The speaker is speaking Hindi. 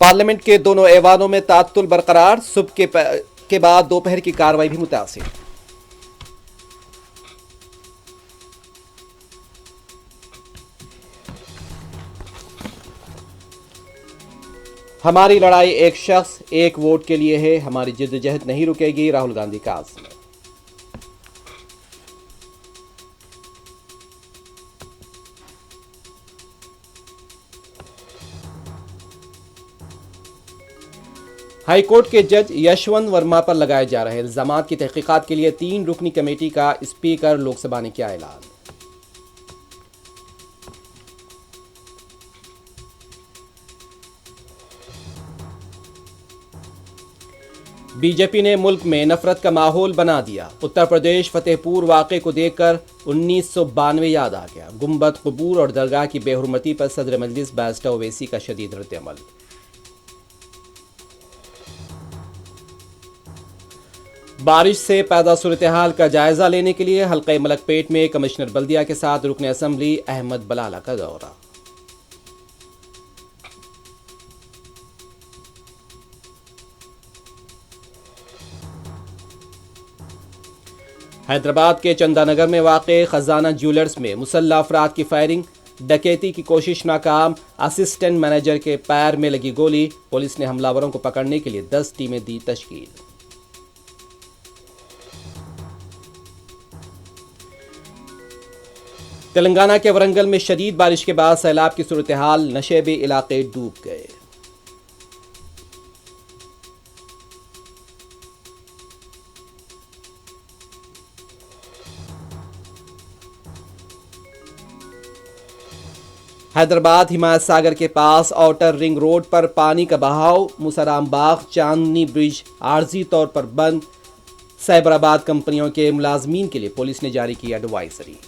पार्लियामेंट के दोनों ऐवानों में तात्तुल बरकरार, सुबह के बाद दोपहर की कार्रवाई भी मुतासिर। हमारी लड़ाई एक शख्स एक वोट के लिए है, हमारी जिद्दोजहद नहीं रुकेगी, राहुल गांधी का आज़म। हाईकोर्ट के जज यशवंत वर्मा पर लगाए जा रहे इल्जामात की तहकीकात के लिए 3 रुकनी कमेटी का स्पीकर लोकसभा ने किया ऐलान। बीजेपी ने मुल्क में नफरत का माहौल बना दिया। उत्तर प्रदेश फतेहपुर वाक़े को देखकर 1992 याद आ गया। गुंबद, कबूर और दरगाह की बेहुरमती पर सदर मजलिस बैरिस्टर ओवैसी का शदीद रद्द-ए-अमल। बारिश से पैदा सूरत हाल का जायजा लेने के लिए हल्का मलकपेट में कमिश्नर बल्दिया के साथ रुकन असम्बली अहमद बलाला का दौरा। हैदराबाद के चंदानगर में वाक़े खजाना ज्वेलर्स में मुसल्लह अफराद की फायरिंग, डकैती की कोशिश नाकाम, असिस्टेंट मैनेजर के पैर में लगी गोली। पुलिस ने हमलावरों को पकड़ने के लिए 10 टीमें दी तश्कील। तेलंगाना के वरंगल में शदीद बारिश के बाद सैलाब की सूरत हाल, नशेबी इलाके डूब गए। हैदराबाद हिमायत सागर के पास आउटर रिंग रोड पर पानी का बहाव, मुसराम बाग चांदनी ब्रिज आर्जी तौर पर बंद। साइबराबाद कंपनियों के मुलाजमीन के लिए पुलिस ने जारी की एडवाइजरी।